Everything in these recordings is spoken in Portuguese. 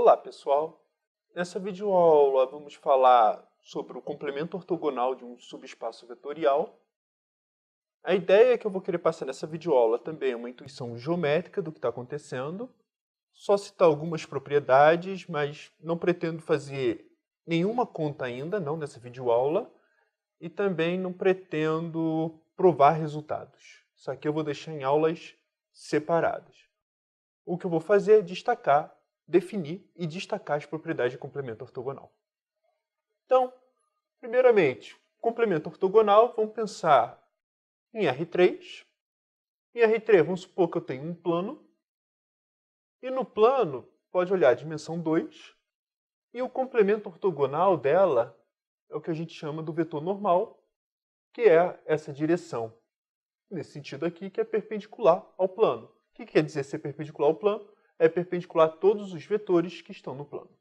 Olá, pessoal! Nessa videoaula vamos falar sobre o complemento ortogonal de um subespaço vetorial. A ideia que eu vou querer passar nessa videoaula também é uma intuição geométrica do que está acontecendo. Só citar algumas propriedades, mas não pretendo fazer nenhuma conta ainda, não nessa videoaula. E também não pretendo provar resultados. Isso aqui eu vou deixar em aulas separadas. O que eu vou fazer é destacar, definir e destacar as propriedades de complemento ortogonal. Então, primeiramente, complemento ortogonal, vamos pensar em R3. Em R3, vamos supor que eu tenho um plano. E no plano, pode olhar a dimensão 2. E o complemento ortogonal dela é o que a gente chama do vetor normal, que é essa direção, nesse sentido aqui, que é perpendicular ao plano. O que quer dizer ser perpendicular ao plano? É perpendicular a todos os vetores que estão no plano.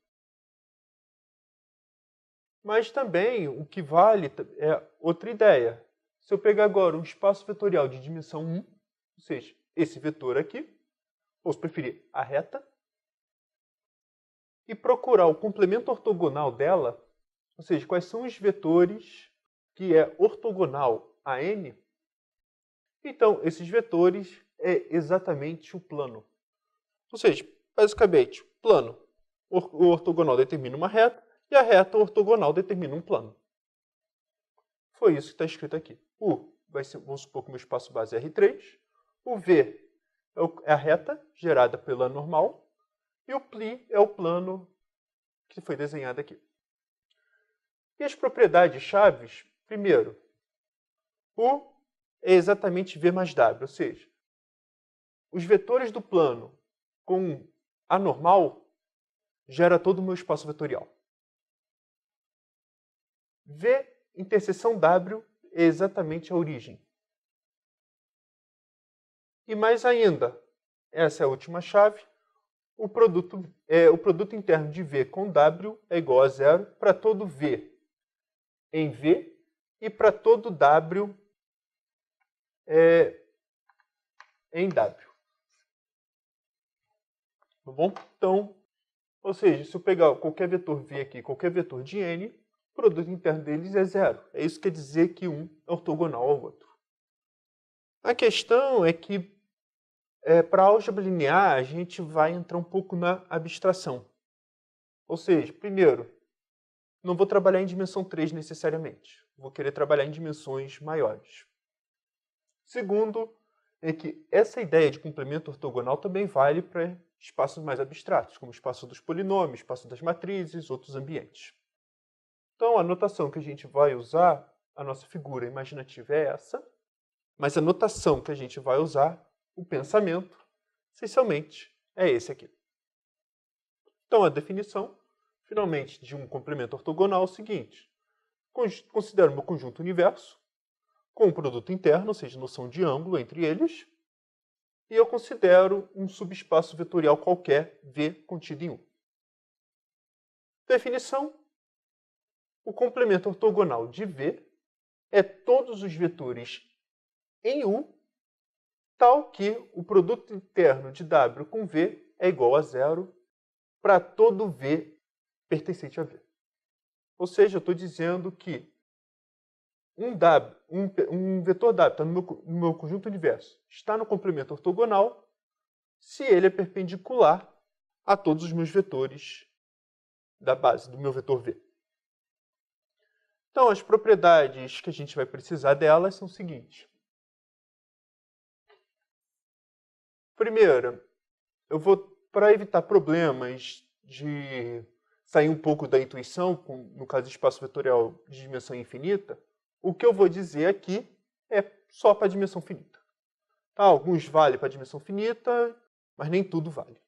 Mas também o que vale é outra ideia. Se eu pegar agora um espaço vetorial de dimensão 1, ou seja, esse vetor aqui, ou se preferir, a reta, e procurar o complemento ortogonal dela, ou seja, quais são os vetores que é ortogonal a n, então esses vetores é exatamente o plano. Ou seja, basicamente, plano, o ortogonal determina uma reta, e a reta ortogonal determina um plano. Foi isso que está escrito aqui. U vai ser, vamos supor que o meu espaço base é R3, o V é a reta gerada pela normal, e o pli é o plano que foi desenhado aqui. E as propriedades chaves, primeiro, U é exatamente V mais W, ou seja, os vetores do plano com a normal gera todo o meu espaço vetorial. V interseção W é exatamente a origem. E mais ainda, essa é a última chave, o produto interno de V com W é igual a zero para todo V em V e para todo W em W. Tá bom? Então, ou seja, se eu pegar qualquer vetor V aqui, qualquer vetor de N, o produto interno deles é zero. É isso que quer dizer que um é ortogonal ao outro. A questão é que, para a álgebra linear, a gente vai entrar um pouco na abstração. Ou seja, primeiro, não vou trabalhar em dimensão 3 necessariamente. Vou querer trabalhar em dimensões maiores. Segundo, é que essa ideia de complemento ortogonal também vale para espaços mais abstratos, como o espaço dos polinômios, espaço das matrizes, outros ambientes. Então, a notação que a gente vai usar, a nossa figura imaginativa é essa, mas a notação que a gente vai usar, o pensamento, essencialmente, é esse aqui. Então, a definição, finalmente, de um complemento ortogonal é o seguinte. Considero o meu conjunto universo com um produto interno, ou seja, noção de ângulo entre eles, e eu considero um subespaço vetorial qualquer, V, contido em U. Definição. O complemento ortogonal de V é todos os vetores em U, tal que o produto interno de W com V é igual a zero para todo V pertencente a V. Ou seja, eu estou dizendo que um vetor W está no meu conjunto universo, está no complemento ortogonal, se ele é perpendicular a todos os meus vetores da base do meu vetor V. Então, as propriedades que a gente vai precisar delas são as seguintes. Primeiro, para evitar problemas de sair um pouco da intuição, no caso de espaço vetorial de dimensão infinita, o que eu vou dizer aqui é só para a dimensão finita. Tá? Alguns valem para a dimensão finita, mas nem tudo vale,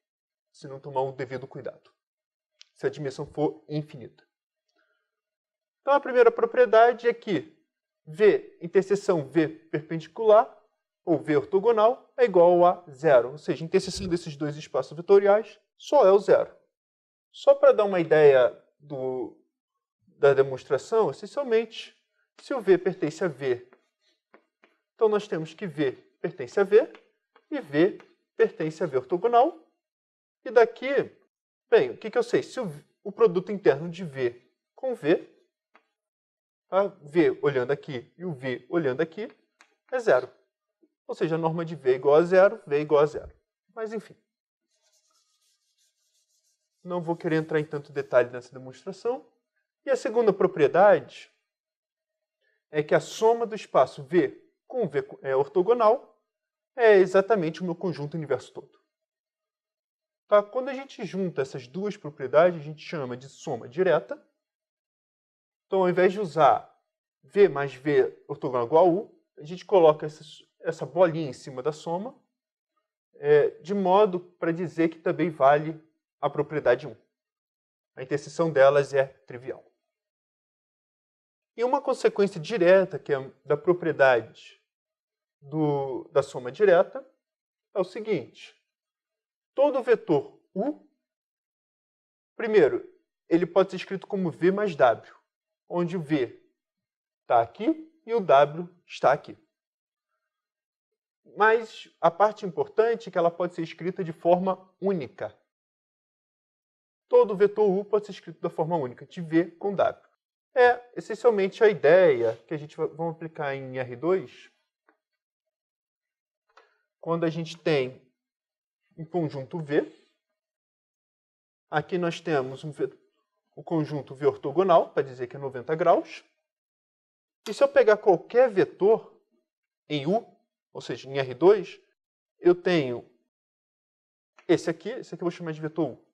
se não tomar o devido cuidado, se a dimensão for infinita. Então, a primeira propriedade é que V interseção V perpendicular, ou V ortogonal, é igual a zero. Ou seja, a interseção desses dois espaços vetoriais só é o zero. Só para dar uma ideia da demonstração, essencialmente, se o V pertence a V, então nós temos que V pertence a V e V pertence a V ortogonal. E daqui Bem, o que eu sei? Se o produto interno de V com V, tá? V olhando aqui e o V olhando aqui, é zero. Ou seja, a norma de V é igual a zero, V é igual a zero. Mas, enfim. Não vou querer entrar em tanto detalhe nessa demonstração. E a segunda propriedade é que a soma do espaço V com V ortogonal é exatamente o meu conjunto universo todo. Tá? Quando a gente junta essas duas propriedades, a gente chama de soma direta. Então, ao invés de usar V mais V ortogonal igual a U, a gente coloca essa bolinha em cima da soma, de modo para dizer que também vale a propriedade 1. A interseção delas é trivial. E uma consequência direta, que é da propriedade da soma direta, é o seguinte. Todo vetor U, primeiro, ele pode ser escrito como V mais W, onde o V está aqui e o W está aqui. Mas a parte importante é que ela pode ser escrita de forma única. Todo vetor U pode ser escrito da forma única, de V com W. É essencialmente a ideia que a gente vai aplicar em R2, quando a gente tem um conjunto V. Aqui nós temos o conjunto V ortogonal, para dizer que é 90 graus. E se eu pegar qualquer vetor em U, ou seja, em R2, eu tenho esse aqui eu vou chamar de vetor U.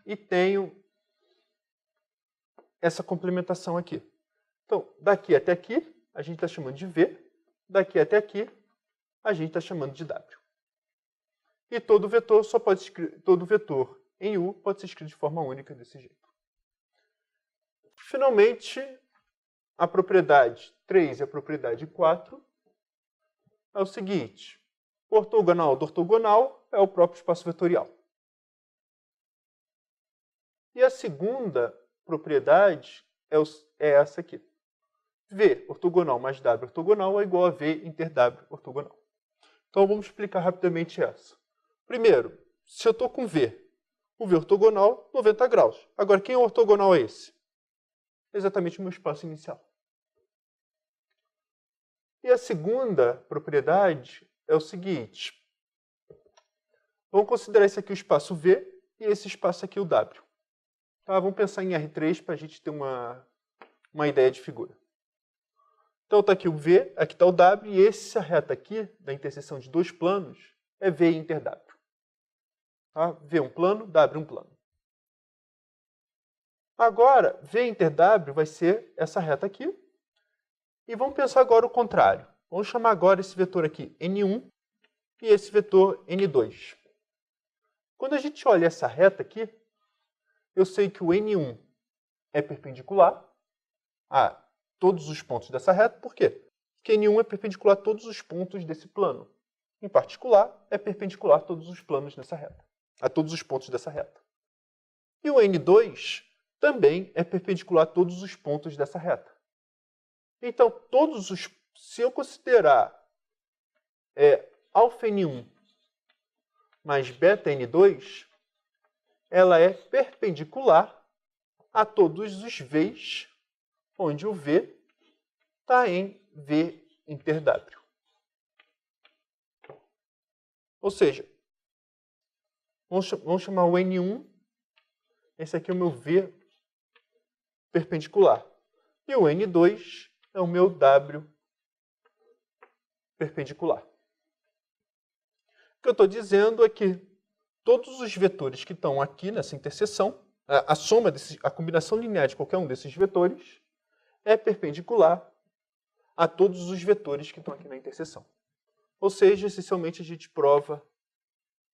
E tenho essa complementação aqui. Então, daqui até aqui, a gente está chamando de V. Daqui até aqui, a gente está chamando de W. E todo vetor em U pode ser escrito de forma única desse jeito. Finalmente, a propriedade 3 e a propriedade 4 é o seguinte. O ortogonal do ortogonal é o próprio espaço vetorial. E a segunda propriedade é essa aqui. V ortogonal mais W ortogonal é igual a V inter W ortogonal. Então vamos explicar rapidamente essa. Primeiro, se eu estou com V, o V ortogonal, 90 graus. Agora, quem é o ortogonal é esse? Exatamente o meu espaço inicial. E a segunda propriedade é o seguinte. Vamos considerar esse aqui o espaço V e esse espaço aqui o W. Tá, vamos pensar em R3 para a gente ter uma ideia de figura. Então está aqui o V, aqui está o W, e essa reta aqui, da interseção de dois planos, é V inter W. Tá? V um plano, W um plano. Agora, V inter W vai ser essa reta aqui. E vamos pensar agora o contrário. Vamos chamar agora esse vetor aqui N1 e esse vetor N2. Quando a gente olha essa reta aqui, eu sei que o N1 é perpendicular a todos os pontos dessa reta. Por quê? Porque N1 é perpendicular a todos os pontos desse plano. Em particular, é perpendicular a todos os planos dessa reta. A todos os pontos dessa reta. E o N2 também é perpendicular a todos os pontos dessa reta. Então, se eu considerar alfa N1 mais beta N2, ela é perpendicular a todos os V's, onde o V está em V inter W. Ou seja, vamos chamar o N1, esse aqui é o meu V perpendicular. E o N2 é o meu W perpendicular. O que eu estou dizendo é que todos os vetores que estão aqui nessa interseção, a combinação linear de qualquer um desses vetores, é perpendicular a todos os vetores que estão aqui na interseção. Ou seja, essencialmente a gente prova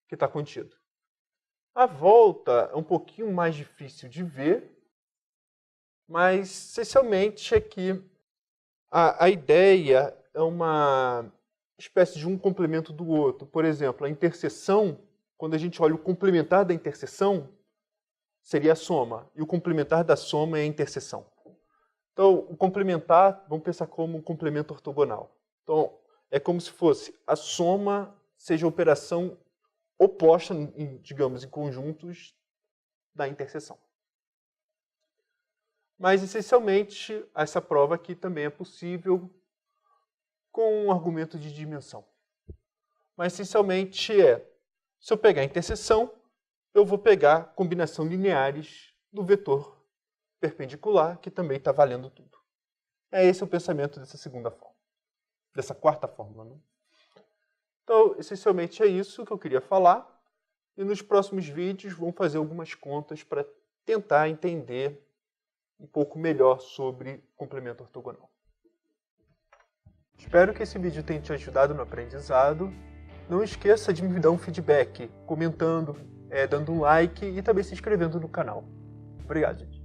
que está contido. A volta é um pouquinho mais difícil de ver, mas essencialmente é que a ideia é uma espécie de um complemento do outro. Por exemplo, a interseção, quando a gente olha o complementar da interseção, seria a soma, e o complementar da soma é a interseção. Então, o complementar, vamos pensar como um complemento ortogonal. Então, é como se fosse a soma seja a operação oposta, digamos, em conjuntos da interseção. Mas, essencialmente, essa prova aqui também é possível com um argumento de dimensão. Mas, essencialmente, se eu pegar a interseção, eu vou pegar a combinação lineares do vetor perpendicular, que também está valendo tudo. Esse o pensamento dessa segunda forma. Dessa quarta fórmula, né? Então, essencialmente é isso que eu queria falar. E nos próximos vídeos vamos fazer algumas contas para tentar entender um pouco melhor sobre complemento ortogonal. Espero que esse vídeo tenha te ajudado no aprendizado. Não esqueça de me dar um feedback, comentando, dando um like e também se inscrevendo no canal. Obrigado, gente.